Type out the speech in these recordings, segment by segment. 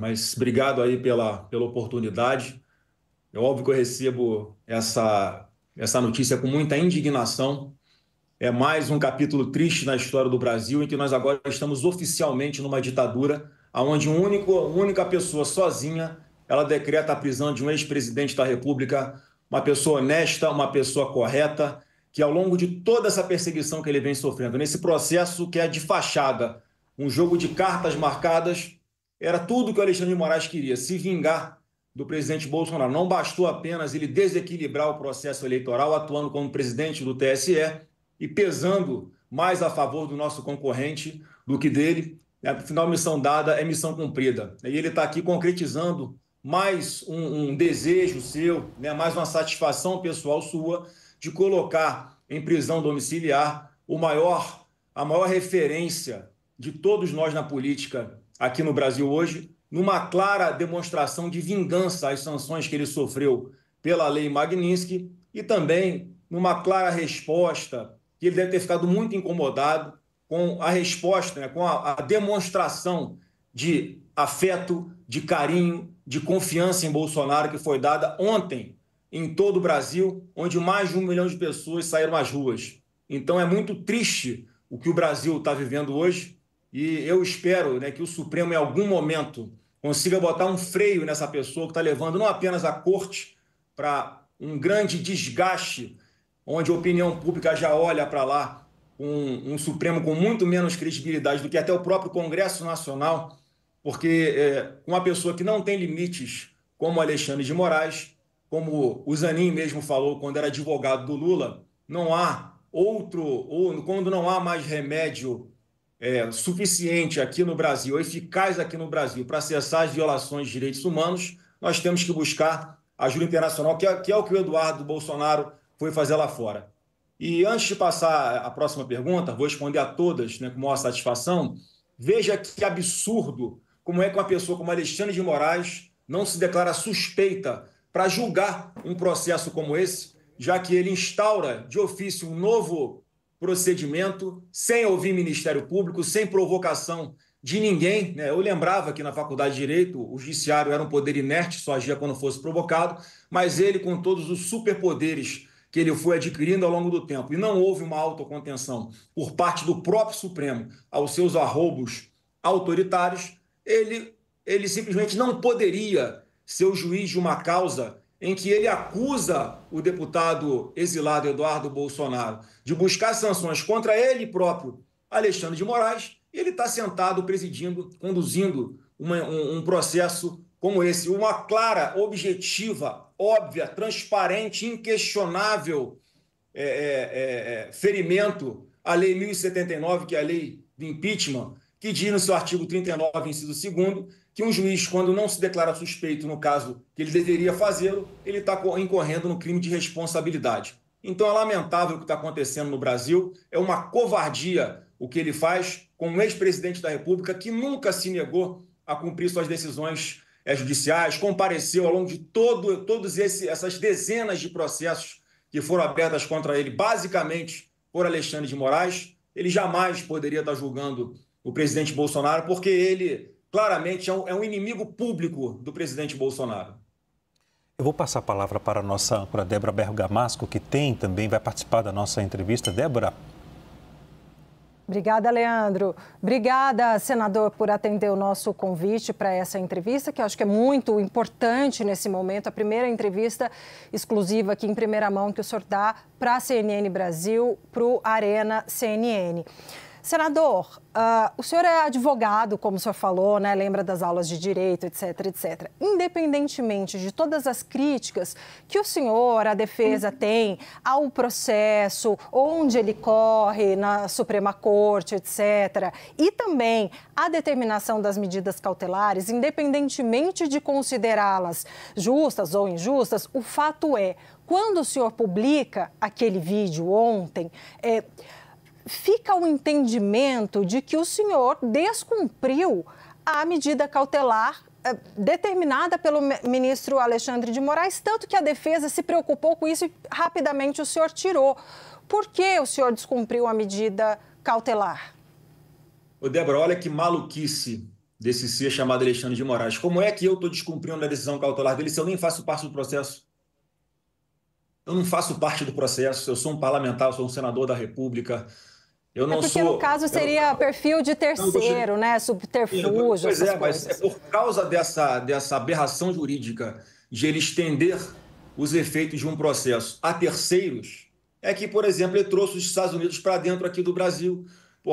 Mas obrigado aí pela oportunidade. É óbvio que eu recebo essa notícia com muita indignação. É mais um capítulo triste na história do Brasil, em que nós agora estamos oficialmente numa ditadura, onde uma única pessoa sozinha, ela decreta a prisão de um ex-presidente da República, uma pessoa honesta, uma pessoa correta, que ao longo de toda essa perseguição que ele vem sofrendo, nesse processo que é de fachada, um jogo de cartas marcadas, era tudo que o Alexandre de Moraes queria, se vingar do presidente Bolsonaro. Não bastou apenas ele desequilibrar o processo eleitoral, atuando como presidente do TSE e pesando mais a favor do nosso concorrente do que dele. Afinal, missão dada é missão cumprida. E ele está aqui concretizando mais um desejo seu, né, mais uma satisfação pessoal sua de colocar em prisão domiciliar a maior referência de todos nós na política aqui no Brasil hoje, numa clara demonstração de vingança às sanções que ele sofreu pela Lei Magnitsky e também numa clara resposta que ele deve ter ficado muito incomodado com a resposta, né, com a demonstração de afeto, de carinho, de confiança em Bolsonaro que foi dada ontem em todo o Brasil, onde mais de 1 milhão de pessoas saíram às ruas. Então é muito triste o que o Brasil está vivendo hoje e eu espero, né, que o Supremo em algum momento consiga botar um freio nessa pessoa que está levando não apenas a corte para um grande desgaste, onde a opinião pública já olha para lá com um Supremo com muito menos credibilidade do que até o próprio Congresso Nacional, porque uma pessoa que não tem limites, como Alexandre de Moraes, como o Zanin mesmo falou quando era advogado do Lula, não há outro, ou quando não há mais remédio suficiente aqui no Brasil, eficaz aqui no Brasil, para cessar as violações de direitos humanos, nós temos que buscar ajuda internacional, que é o que o Eduardo Bolsonaro foi fazer lá fora. E antes de passar a próxima pergunta, vou responder a todas, né, com maior satisfação. Veja que absurdo como é que uma pessoa como Alexandre de Moraes não se declara suspeita para julgar um processo como esse, já que ele instaura de ofício um novo procedimento, sem ouvir Ministério Público, sem provocação de ninguém, né? Eu lembrava que na Faculdade de Direito o judiciário era um poder inerte, só agia quando fosse provocado, mas ele, com todos os superpoderes que ele foi adquirindo ao longo do tempo, e não houve uma autocontenção por parte do próprio Supremo aos seus arroubos autoritários, ele simplesmente não poderia ser o juiz de uma causa em que ele acusa o deputado exilado Eduardo Bolsonaro de buscar sanções contra ele próprio, Alexandre de Moraes, e ele está sentado, presidindo, conduzindo um processo como esse, uma clara, objetiva, óbvia, transparente, inquestionável ferimento à Lei 1079, que é a lei do impeachment, que diz no seu artigo 39, inciso 2º, que um juiz, quando não se declara suspeito no caso que ele deveria fazê-lo, ele está incorrendo no crime de responsabilidade. Então é lamentável o que está acontecendo no Brasil, é uma covardia o que ele faz com um ex-presidente da República que nunca se negou a cumprir suas decisões judiciais, compareceu ao longo de todas essas dezenas de processos que foram abertas contra ele, basicamente por Alexandre de Moraes. Ele jamais poderia estar julgando o presidente Bolsonaro, porque ele claramente é um inimigo público do presidente Bolsonaro. Eu vou passar a palavra para a nossa âncora, Débora Bergamasco, que também vai participar da nossa entrevista. Débora. Obrigada, Leandro. Obrigada, senador, por atender o nosso convite para essa entrevista, que eu acho que é muito importante nesse momento. A primeira entrevista exclusiva aqui em primeira mão que o senhor dá para a CNN Brasil, para o Arena CNN. Senador, o senhor é advogado, como o senhor falou, né? Lembra das aulas de direito, etc, etc. Independentemente de todas as críticas que o senhor, a defesa tem ao processo, onde ele corre na Suprema Corte, etc., e também a determinação das medidas cautelares, independentemente de considerá-las justas ou injustas, o fato é, quando o senhor publica aquele vídeo ontem, fica o entendimento de que o senhor descumpriu a medida cautelar determinada pelo ministro Alexandre de Moraes, tanto que a defesa se preocupou com isso e rapidamente o senhor tirou. Por que o senhor descumpriu a medida cautelar? Ô, Débora, olha que maluquice, desse ser chamado Alexandre de Moraes. Como é que eu estou descumprindo a decisão cautelar dele se eu nem faço parte do processo? Eu não faço parte do processo, eu sou um parlamentar, eu sou um senador da República. Eu não porque sou, no caso seria perfil de terceiro, né? Subterfúgio, pois essas mas coisas. é por causa dessa aberração jurídica de ele estender os efeitos de um processo a terceiros, é que, por exemplo, ele trouxe os Estados Unidos para dentro aqui do Brasil,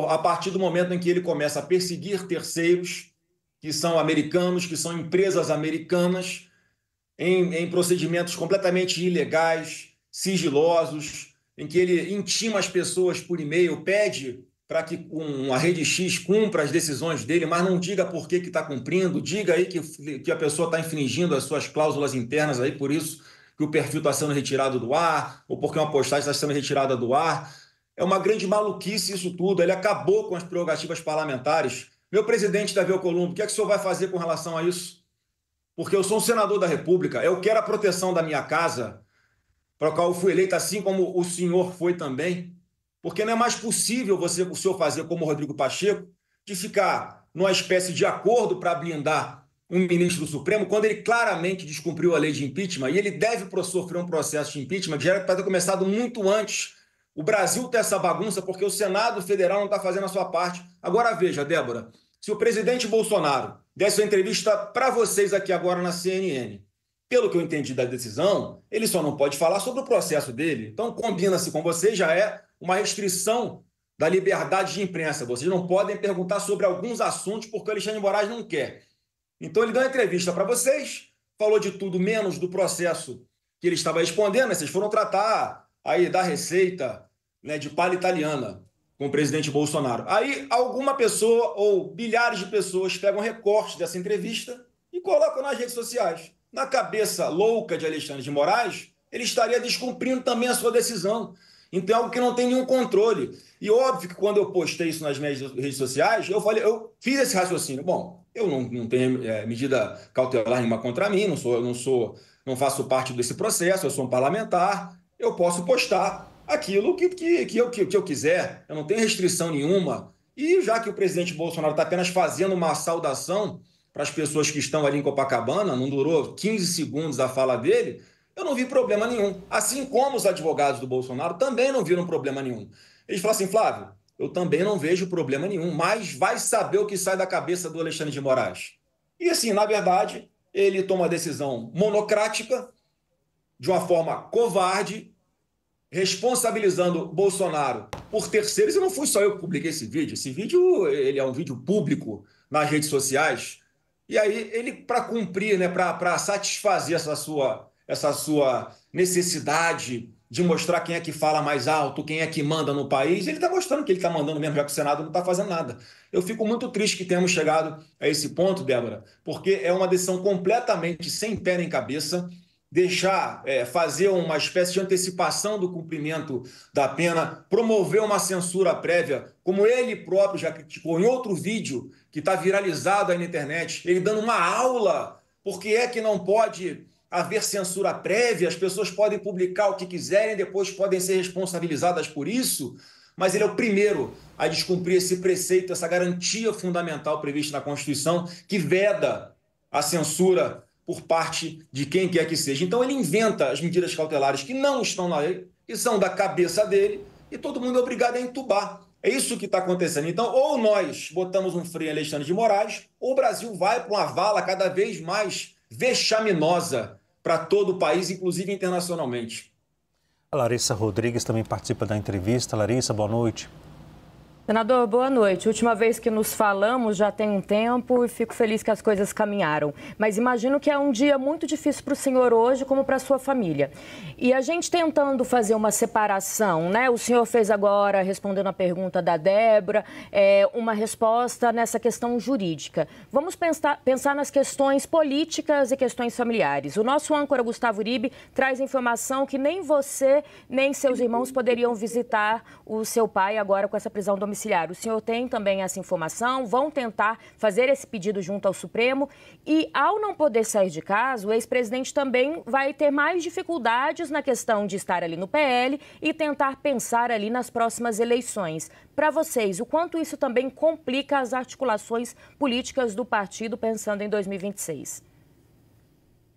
a partir do momento em que ele começa a perseguir terceiros, que são americanos, que são empresas americanas, em procedimentos completamente ilegais, sigilosos, em que ele intima as pessoas por e-mail, pede para que a Rede X cumpra as decisões dele, mas não diga por que está cumprindo, diga aí que a pessoa está infringindo as suas cláusulas internas, aí, por isso que o perfil está sendo retirado do ar, ou porque uma postagem está sendo retirada do ar. É uma grande maluquice isso tudo. Ele acabou com as prerrogativas parlamentares. Meu presidente Davi Alcolumbre, o que é que o senhor vai fazer com relação a isso? Porque eu sou um senador da República, eu quero a proteção da minha casa, para a qual eu fui eleito, assim como o senhor foi também, porque não é mais possível o senhor fazer como o Rodrigo Pacheco, de ficar numa espécie de acordo para blindar um ministro do Supremo, quando ele claramente descumpriu a lei de impeachment, e ele deve sofrer um processo de impeachment que já era para ter começado muito antes. O Brasil tem essa bagunça porque o Senado Federal não está fazendo a sua parte. Agora veja, Débora, se o presidente Bolsonaro desse uma entrevista para vocês aqui agora na CNN, pelo que eu entendi da decisão, ele só não pode falar sobre o processo dele. Então, combina-se com vocês, já é uma restrição da liberdade de imprensa. Vocês não podem perguntar sobre alguns assuntos porque o Alexandre de Moraes não quer. Então, ele deu uma entrevista para vocês, falou de tudo menos do processo que ele estava respondendo. Vocês foram tratar aí da receita, né, de palha italiana com o presidente Bolsonaro. Aí, alguma pessoa ou milhares de pessoas pegam recortes dessa entrevista e colocam nas redes sociais. Na cabeça louca de Alexandre de Moraes, ele estaria descumprindo também a sua decisão. Então é algo que não tem nenhum controle. E óbvio que quando eu postei isso nas minhas redes sociais, eu fiz esse raciocínio. Bom, eu não tenho medida cautelar nenhuma contra mim, não faço parte desse processo, eu sou um parlamentar, eu posso postar aquilo que eu quiser, eu não tenho restrição nenhuma. E já que o presidente Bolsonaro está apenas fazendo uma saudação para as pessoas que estão ali em Copacabana, não durou 15 segundos a fala dele, eu não vi problema nenhum. Assim como os advogados do Bolsonaro também não viram problema nenhum. Eles falaram assim, Flávio, eu também não vejo problema nenhum, mas vai saber o que sai da cabeça do Alexandre de Moraes. E assim, na verdade, ele toma uma decisão monocrática, de uma forma covarde, responsabilizando Bolsonaro por terceiros. E não fui só eu que publiquei esse vídeo. Esse vídeo ele é um vídeo público nas redes sociais. E aí ele, para cumprir, né, para satisfazer essa sua necessidade de mostrar quem é que fala mais alto, quem é que manda no país, ele está mostrando que ele está mandando mesmo, já que o Senado não está fazendo nada. Eu fico muito triste que tenhamos chegado a esse ponto, Débora, porque é uma decisão completamente sem pé nem cabeça, fazer uma espécie de antecipação do cumprimento da pena, promover uma censura prévia, como ele próprio já criticou em outro vídeo que está viralizado aí na internet, ele dando uma aula, porque é que não pode haver censura prévia, as pessoas podem publicar o que quiserem, depois podem ser responsabilizadas por isso, mas ele é o primeiro a descumprir esse preceito, essa garantia fundamental prevista na Constituição, que veda a censura por parte de quem quer que seja. Então ele inventa as medidas cautelares que não estão na lei, que são da cabeça dele, e todo mundo é obrigado a entubar. É isso que está acontecendo. Então, ou nós botamos um freio em Alexandre de Moraes, ou o Brasil vai para uma vala cada vez mais vexaminosa para todo o país, inclusive internacionalmente. A Larissa Rodrigues também participa da entrevista. Larissa, boa noite. Senador, boa noite. Última vez que nos falamos já tem um tempo e fico feliz que as coisas caminharam. Mas imagino que é um dia muito difícil para o senhor hoje, como para a sua família. E a gente tentando fazer uma separação, né? O senhor fez agora, respondendo a pergunta da Débora, uma resposta nessa questão jurídica. Vamos pensar nas questões políticas e questões familiares. O nosso âncora, Gustavo Uribe, traz informação que nem você, nem seus irmãos poderiam visitar o seu pai agora com essa prisão domiciliar. domiciliar. O senhor tem também essa informação? Vão tentar fazer esse pedido junto ao Supremo? E, ao não poder sair de casa, o ex-presidente também vai ter mais dificuldades na questão de estar ali no PL e tentar pensar ali nas próximas eleições. Para vocês, o quanto isso também complica as articulações políticas do partido pensando em 2026?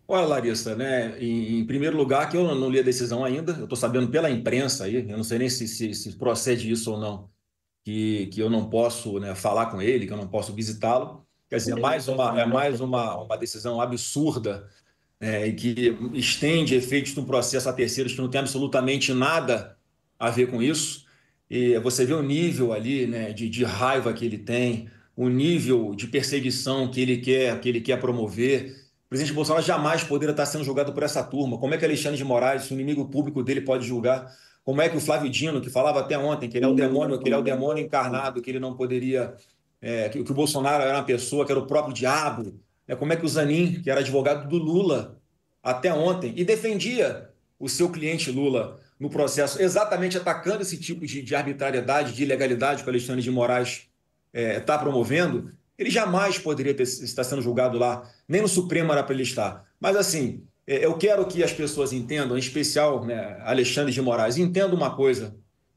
Olha, Larissa, né? Em primeiro lugar, que eu não li a decisão ainda, eu estou sabendo pela imprensa aí, eu não sei nem se procede isso ou não, que eu não posso, né, falar com ele, que eu não posso visitá-lo. Quer dizer, é mais uma decisão absurda, e que estende efeitos de um processo a terceiros que não tem absolutamente nada a ver com isso. E você vê o nível ali, né, de raiva que ele tem, o nível de perseguição que ele quer promover. O presidente Bolsonaro jamais poderia estar sendo julgado por essa turma. Como é que Alexandre de Moraes, o inimigo público dele, pode julgar? Como é que o Flávio Dino, que falava até ontem que ele é o demônio encarnado, que ele não poderia, que o Bolsonaro era uma pessoa que era o próprio diabo, como é que o Zanin, que era advogado do Lula até ontem, e defendia o seu cliente Lula no processo, exatamente atacando esse tipo de arbitrariedade, de ilegalidade que o Alexandre de Moraes está promovendo, ele jamais poderia estar sendo julgado lá, nem no Supremo era para ele estar. Mas, assim, eu quero que as pessoas entendam, em especial, né, Alexandre de Moraes, entendam uma coisa: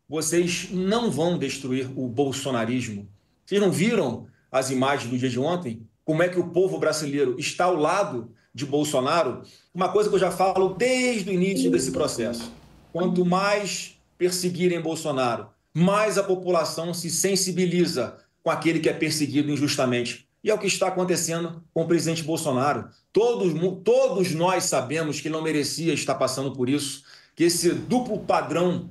vocês não vão destruir o bolsonarismo. Vocês não viram as imagens do dia de ontem? Como é que o povo brasileiro está ao lado de Bolsonaro? Uma coisa que eu já falo desde o início desse processo: quanto mais perseguirem Bolsonaro, mais a população se sensibiliza com aquele que é perseguido injustamente. E é o que está acontecendo com o presidente Bolsonaro. Todos nós sabemos que ele não merecia estar passando por isso, que esse duplo padrão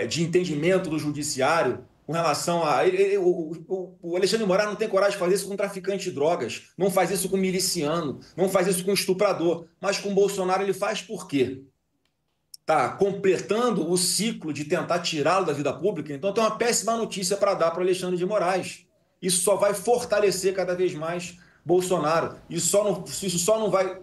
de entendimento do judiciário com relação a... O Alexandre de Moraes não tem coragem de fazer isso com traficante de drogas, não faz isso com miliciano, não faz isso com estuprador, mas com Bolsonaro ele faz por quê? Está completando o ciclo de tentar tirá-lo da vida pública. Então tem uma péssima notícia para dar para o Alexandre de Moraes. Isso só vai fortalecer cada vez mais Bolsonaro. Isso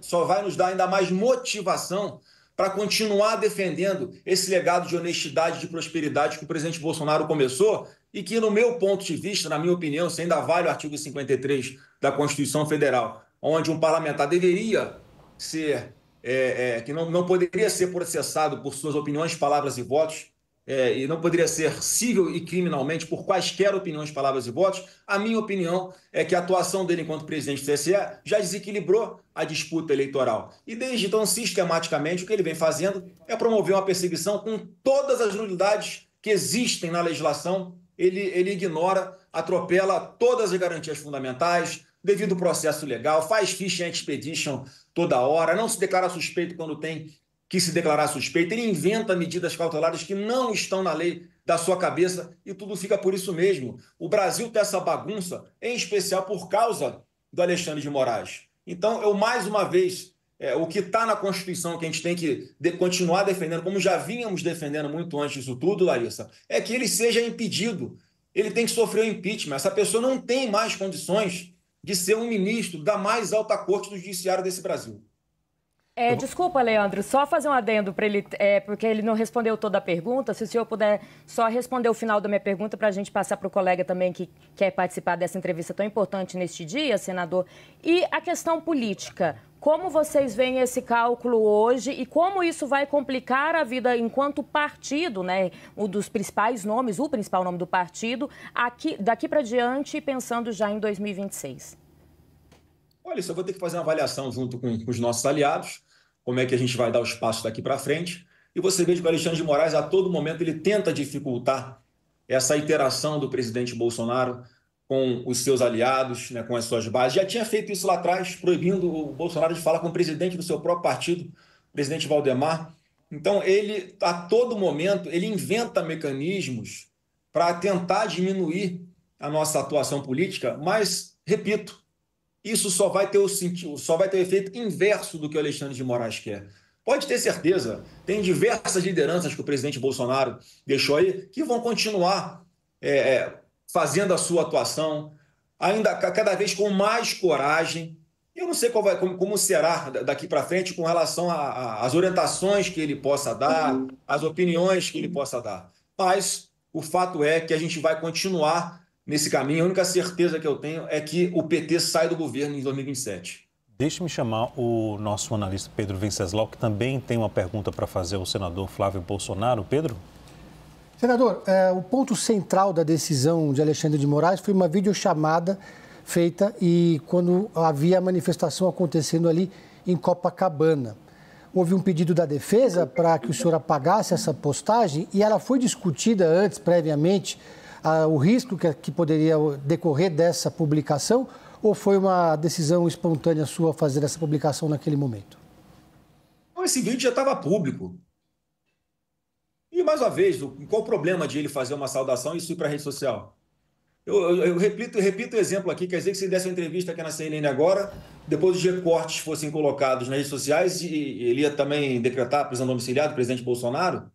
só vai nos dar ainda mais motivação para continuar defendendo esse legado de honestidade e de prosperidade que o presidente Bolsonaro começou e que, no meu ponto de vista, na minha opinião, se ainda vale o artigo 53 da Constituição Federal, onde um parlamentar deveria ser... que não poderia ser processado por suas opiniões, palavras e votos, e não poderia ser civil e criminalmente por quaisquer opiniões, palavras e votos. A minha opinião é que a atuação dele enquanto presidente do TSE já desequilibrou a disputa eleitoral. E desde então, sistematicamente, o que ele vem fazendo é promover uma perseguição com todas as nulidades que existem na legislação. Ele ignora, atropela todas as garantias fundamentais, devido ao processo legal, faz ficha anti-expedition toda hora, não se declara suspeito quando tem que se declarar suspeito, ele inventa medidas cautelares que não estão na lei da sua cabeça e tudo fica por isso mesmo. O Brasil tem essa bagunça, em especial por causa do Alexandre de Moraes. Então, eu mais uma vez, o que está na Constituição que a gente tem que continuar defendendo, como já vínhamos defendendo muito antes disso tudo, Larissa, é que ele seja impedido, ele tem que sofrer o impeachment. Essa pessoa não tem mais condições de ser um ministro da mais alta corte do judiciário desse Brasil. Desculpa, Leandro, só fazer um adendo para ele, porque ele não respondeu toda a pergunta. Se o senhor puder só responder o final da minha pergunta para a gente passar para o colega também que quer participar dessa entrevista tão importante neste dia, senador. E a questão política, como vocês veem esse cálculo hoje e como isso vai complicar a vida enquanto partido, né? Um dos principais nomes, o principal nome do partido, daqui para diante, pensando já em 2026? Olha, isso eu vou ter que fazer uma avaliação junto com os nossos aliados, como é que a gente vai dar os passos daqui para frente. E você vê que o Alexandre de Moraes, a todo momento, ele tenta dificultar essa interação do presidente Bolsonaro com os seus aliados, né, com as suas bases. Já tinha feito isso lá atrás, proibindo o Bolsonaro de falar com o presidente do seu próprio partido, o presidente Valdemar. Então, ele, a todo momento, ele inventa mecanismos para tentar diminuir a nossa atuação política, mas, repito, isso só vai ter o efeito inverso do que o Alexandre de Moraes quer. Pode ter certeza, tem diversas lideranças que o presidente Bolsonaro deixou aí que vão continuar fazendo a sua atuação, ainda cada vez com mais coragem. Eu não sei como será daqui para frente com relação às orientações que ele possa dar, às opiniões que ele possa dar. Mas O fato é que a gente vai continuar nesse caminho. A única certeza que eu tenho é que o PT sai do governo em 2027. Deixe-me chamar o nosso analista Pedro Venceslau, que também tem uma pergunta para fazer ao senador Flávio Bolsonaro. Pedro? Senador, o ponto central da decisão de Alexandre de Moraes foi uma videochamada feita e quando havia a manifestação acontecendo ali em Copacabana. Houve um pedido da defesa para que o senhor apagasse essa postagem e ela foi discutida antes, previamente, o risco que poderia decorrer dessa publicação, ou foi uma decisão espontânea sua fazer essa publicação naquele momento? Esse vídeo já estava público. E, mais uma vez, qual o problema de ele fazer uma saudação e isso ir para a rede social? Eu repito o exemplo aqui, quer dizer que se ele desse uma entrevista aqui na CNN agora, depois os recortes fossem colocados nas redes sociais e ele ia também decretar a prisão domiciliar do presidente Bolsonaro,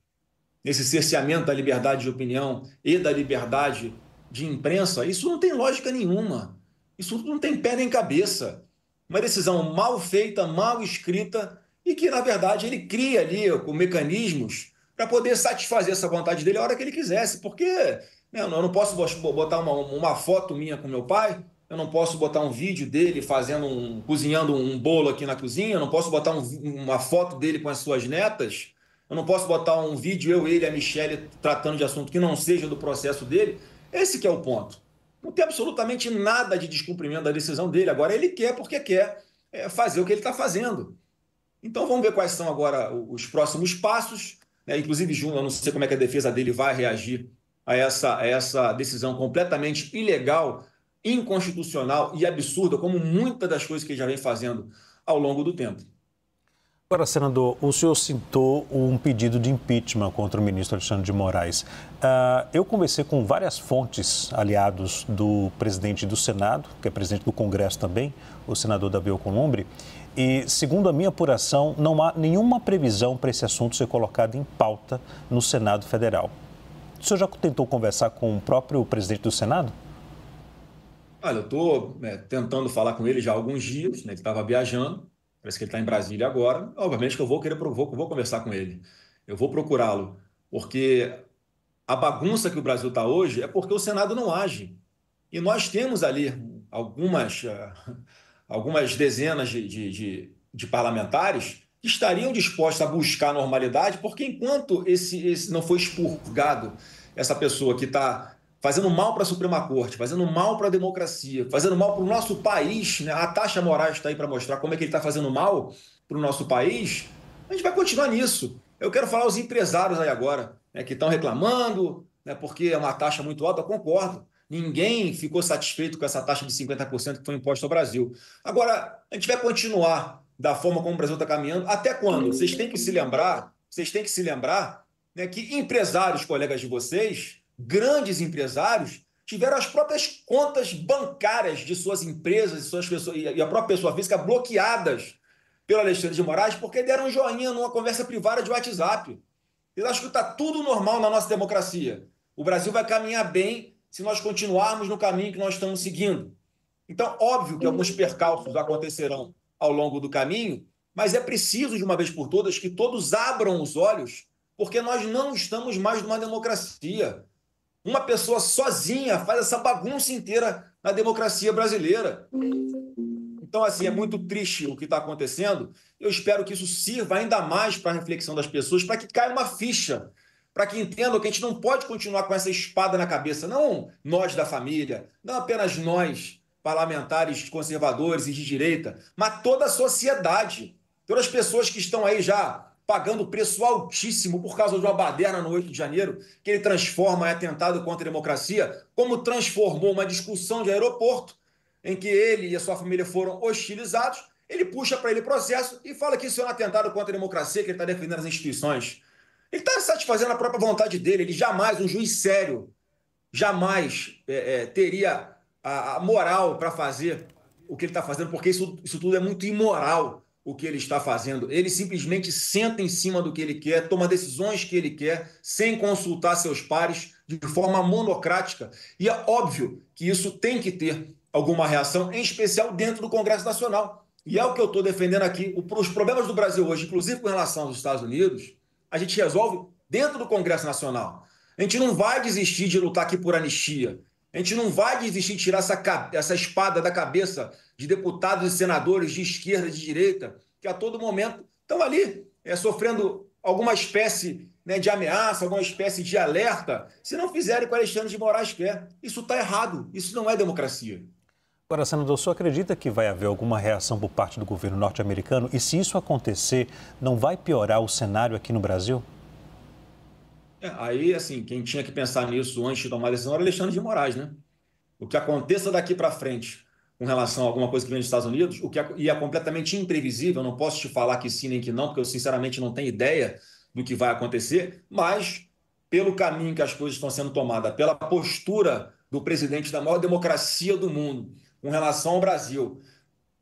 esse cerceamento da liberdade de opinião e da liberdade de imprensa, isso não tem lógica nenhuma. Isso não tem pé nem cabeça. Uma decisão mal feita, mal escrita e que, na verdade, ele cria ali com mecanismos para poder satisfazer essa vontade dele a hora que ele quisesse. Porque eu não posso botar uma foto minha com meu pai, eu não posso botar um vídeo dele cozinhando um bolo aqui na cozinha, eu não posso botar uma foto dele com as suas netas, eu não posso botar um vídeo, ele e a Michelle tratando de assunto que não seja do processo dele. Esse que é o ponto. Não tem absolutamente nada de descumprimento da decisão dele. Agora, ele quer porque quer fazer o que ele está fazendo. Então, vamos ver quais são agora os próximos passos. Inclusive, eu não sei como é que a defesa dele vai reagir a essa decisão completamente ilegal, inconstitucional e absurda, como muitas das coisas que ele já vem fazendo ao longo do tempo. Agora, senador, o senhor citou um pedido de impeachment contra o ministro Alexandre de Moraes. Eu conversei com várias fontes aliados do presidente do Senado, que é presidente do Congresso também, o senador Davi Alcolumbre, e, segundo a minha apuração, não há nenhuma previsão para esse assunto ser colocado em pauta no Senado Federal. O senhor já tentou conversar com o próprio presidente do Senado? Olha, eu estou tentando falar com ele já há alguns dias, ele estava viajando. Parece que ele está em Brasília agora. Obviamente que eu vou conversar com ele. Eu vou procurá-lo, porque a bagunça que o Brasil está hoje é porque o Senado não age. E nós temos ali algumas dezenas de parlamentares que estariam dispostos a buscar a normalidade, porque enquanto esse não foi expurgado, essa pessoa que está fazendo mal para a Suprema Corte, fazendo mal para a democracia, fazendo mal para o nosso país, né? A Tasha Moraes está aí para mostrar como é que ele está fazendo mal para o nosso país, a gente vai continuar nisso. Eu quero falar aos empresários aí agora, que estão reclamando, porque é uma taxa muito alta, eu concordo. Ninguém ficou satisfeito com essa taxa de 50% que foi imposta ao Brasil. Agora, a gente vai continuar da forma como o Brasil está caminhando. Até quando? Vocês têm que se lembrar que empresários, colegas de vocês, grandes empresários, tiveram as próprias contas bancárias de suas empresas suas pessoas, e a própria pessoa física bloqueadas pelo Alexandre de Moraes porque deram um joinha numa conversa privada de WhatsApp. Eu acho que está tudo normal na nossa democracia. O Brasil vai caminhar bem se nós continuarmos no caminho que nós estamos seguindo. Então, óbvio que alguns percalços acontecerão ao longo do caminho, mas é preciso, de uma vez por todas, que todos abram os olhos, porque nós não estamos mais numa democracia. Uma pessoa sozinha faz essa bagunça inteira na democracia brasileira. Então, assim, é muito triste o que está acontecendo. Eu espero que isso sirva ainda mais para a reflexão das pessoas, para que caia uma ficha, para que entendam que a gente não pode continuar com essa espada na cabeça, não nós da família, não apenas nós, parlamentares conservadores e de direita, mas toda a sociedade, todas as pessoas que estão aí já pagando preço altíssimo por causa de uma baderna no 8 de janeiro, que ele transforma em atentado contra a democracia, como transformou uma discussão de aeroporto, em que ele e a sua família foram hostilizados, ele puxa para ele processo e fala que isso é um atentado contra a democracia, que ele está defendendo as instituições. Ele está satisfazendo a própria vontade dele. Ele jamais, um juiz sério, jamais teria a moral para fazer o que ele está fazendo, porque isso tudo é muito imoral, o que ele está fazendo. Ele simplesmente senta em cima do que ele quer, toma decisões que ele quer, sem consultar seus pares, de forma monocrática. E é óbvio que isso tem que ter alguma reação, em especial dentro do Congresso Nacional. E é o que eu estou defendendo aqui. Os problemas do Brasil hoje, inclusive com relação aos Estados Unidos, a gente resolve dentro do Congresso Nacional. A gente não vai desistir de lutar aqui por anistia. A gente não vai desistir de tirar essa espada da cabeça de deputados e senadores de esquerda e de direita, que a todo momento estão ali sofrendo alguma espécie, né, de ameaça, alguma espécie de alerta, se não fizerem o que o Alexandre de Moraes quer. Isso está errado, isso não é democracia. Agora, senador, o senhor acredita que vai haver alguma reação por parte do governo norte-americano? E se isso acontecer, não vai piorar o cenário aqui no Brasil? Aí, assim, quem tinha que pensar nisso antes de tomar a decisão era Alexandre de Moraes, né? O que aconteça daqui para frente com relação a alguma coisa que vem dos Estados Unidos, o que é completamente imprevisível, eu não posso te falar que sim nem que não, porque eu sinceramente não tenho ideia do que vai acontecer, mas pelo caminho que as coisas estão sendo tomadas, pela postura do presidente da maior democracia do mundo com relação ao Brasil,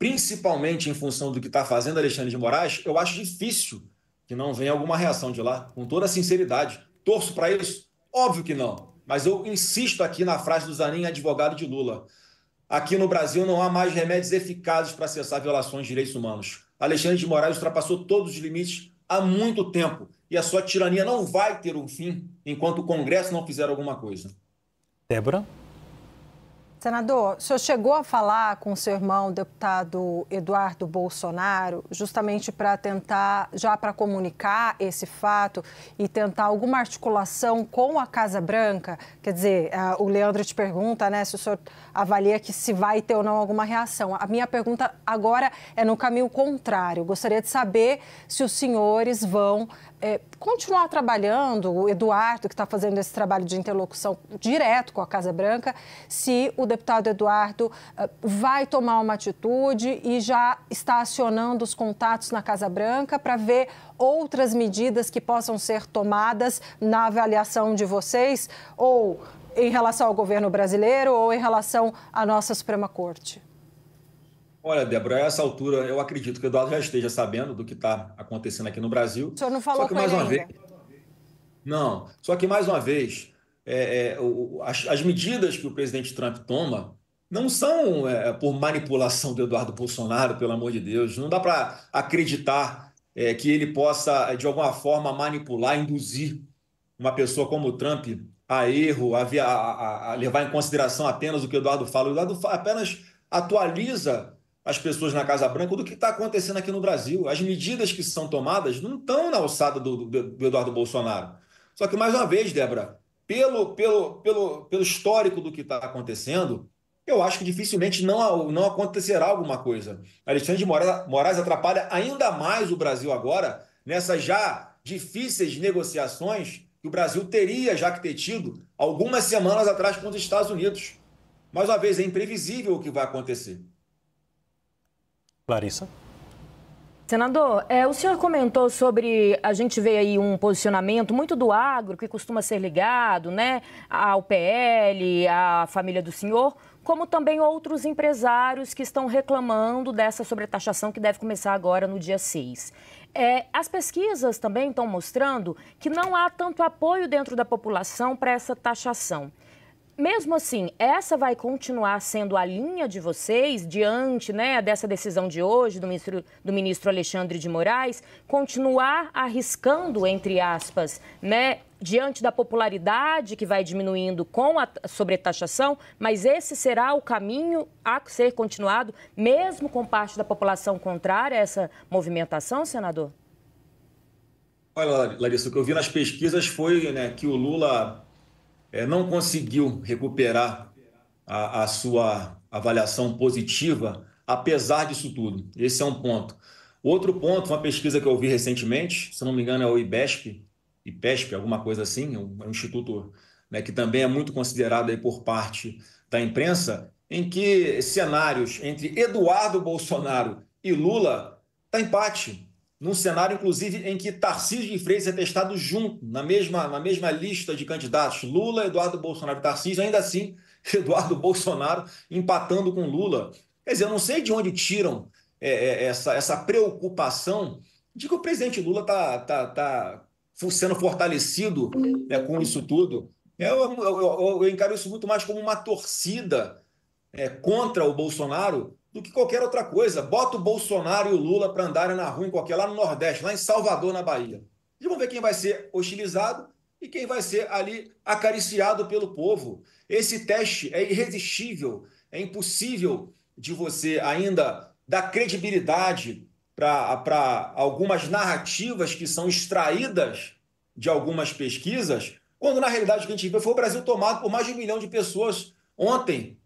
principalmente em função do que está fazendo Alexandre de Moraes, eu acho difícil que não venha alguma reação de lá, com toda a sinceridade. Torço para isso? Óbvio que não, mas eu insisto aqui na frase do Zanin, advogado de Lula. Aqui no Brasil não há mais remédios eficazes para cessar violações de direitos humanos. Alexandre de Moraes ultrapassou todos os limites há muito tempo e a sua tirania não vai ter um fim enquanto o Congresso não fizer alguma coisa. Débora? Senador, o senhor chegou a falar com o seu irmão, o deputado Eduardo Bolsonaro, justamente para tentar, já para comunicar esse fato e tentar alguma articulação com a Casa Branca? Quer dizer, o Leandro te pergunta, né, se o senhor avalia que se vai ter ou não alguma reação. A minha pergunta agora é no caminho contrário. Gostaria de saber se os senhores vão continuar trabalhando, o Eduardo, que está fazendo esse trabalho de interlocução direto com a Casa Branca, se o deputado Eduardo vai tomar uma atitude e já está acionando os contatos na Casa Branca para ver outras medidas que possam ser tomadas na avaliação de vocês, ou em relação ao governo brasileiro, ou em relação à nossa Suprema Corte. Olha, Débora, a essa altura eu acredito que o Eduardo já esteja sabendo do que está acontecendo aqui no Brasil. O senhor não falou com ele ainda? Não, só que mais uma vez, as medidas que o presidente Trump toma não são por manipulação do Eduardo Bolsonaro, pelo amor de Deus. Não dá para acreditar que ele possa, de alguma forma, manipular, induzir uma pessoa como o Trump a erro, a levar em consideração apenas o que o Eduardo fala. O Eduardo apenas atualiza as pessoas na Casa Branca do que está acontecendo aqui no Brasil. As medidas que são tomadas não estão na alçada do Eduardo Bolsonaro. Só que, mais uma vez, Débora, pelo histórico do que está acontecendo, eu acho que dificilmente não acontecerá alguma coisa. Alexandre de Moraes atrapalha ainda mais o Brasil agora, nessas já difíceis negociações que o Brasil teria já que ter tido algumas semanas atrás com os Estados Unidos. Mais uma vez, é imprevisível o que vai acontecer. Larissa? Senador, o senhor comentou sobre, a gente vê aí um posicionamento muito do agro, que costuma ser ligado, né, ao PL, à família do senhor, como também outros empresários que estão reclamando dessa sobretaxação que deve começar agora no dia 6. As pesquisas também estão mostrando que não há tanto apoio dentro da população para essa taxação. Mesmo assim, essa vai continuar sendo a linha de vocês diante, né, dessa decisão de hoje do ministro Alexandre de Moraes, continuar arriscando, entre aspas, né, diante da popularidade que vai diminuindo com a sobretaxação, mas esse será o caminho a ser continuado, mesmo com parte da população contrária a essa movimentação, senador? Olha, Larissa, o que eu vi nas pesquisas foi, né, que o Lula não conseguiu recuperar a sua avaliação positiva, apesar disso tudo. Esse é um ponto. Outro ponto, uma pesquisa que eu vi recentemente, se não me engano é o IPESP, alguma coisa assim, é um instituto, né, que também é muito considerado aí por parte da imprensa, em que cenários entre Eduardo Bolsonaro e Lula está empate. Num cenário, inclusive, em que Tarcísio de Freitas é testado junto, na mesma lista de candidatos. Lula, Eduardo Bolsonaro e Tarcísio, ainda assim, Eduardo Bolsonaro empatando com Lula. Quer dizer, eu não sei de onde tiram essa preocupação de que o presidente Lula está sendo fortalecido, né, com isso tudo. Eu encaro isso muito mais como uma torcida contra o Bolsonaro do que qualquer outra coisa. Bota o Bolsonaro e o Lula para andarem na rua lá no Nordeste, lá em Salvador, na Bahia. E vamos ver quem vai ser hostilizado e quem vai ser ali acariciado pelo povo. Esse teste é irresistível, é impossível de você ainda dar credibilidade para algumas narrativas que são extraídas de algumas pesquisas, quando na realidade o que a gente viu foi o Brasil tomado por mais de 1 milhão de pessoas ontem,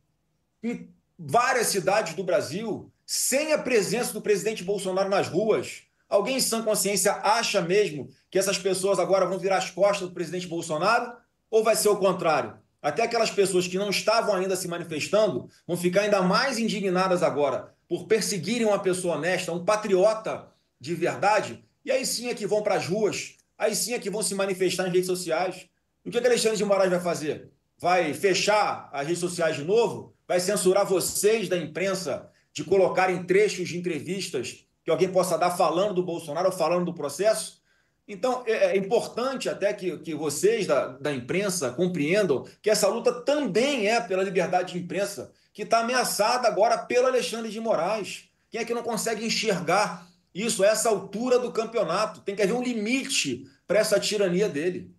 em várias cidades do Brasil, sem a presença do presidente Bolsonaro nas ruas. Alguém em sã consciência acha mesmo que essas pessoas agora vão virar as costas do presidente Bolsonaro? Ou vai ser o contrário? Até aquelas pessoas que não estavam ainda se manifestando vão ficar ainda mais indignadas agora por perseguirem uma pessoa honesta, um patriota de verdade, e aí sim é que vão para as ruas, aí sim é que vão se manifestar nas redes sociais. E o que Alexandre de Moraes vai fazer? Vai fechar as redes sociais de novo? Vai censurar vocês da imprensa de colocarem trechos de entrevistas que alguém possa dar falando do Bolsonaro ou falando do processo? Então, é importante até que vocês da imprensa compreendam que essa luta também é pela liberdade de imprensa, que está ameaçada agora pelo Alexandre de Moraes. Quem é que não consegue enxergar isso a essa altura do campeonato? Tem que haver um limite para essa tirania dele.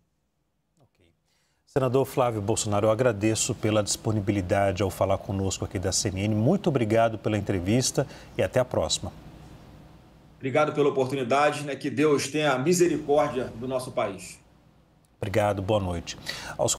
Senador Flávio Bolsonaro, eu agradeço pela disponibilidade ao falar conosco aqui da CNN. Muito obrigado pela entrevista e até a próxima. Obrigado pela oportunidade, né? Que Deus tenha misericórdia do nosso país. Obrigado, boa noite.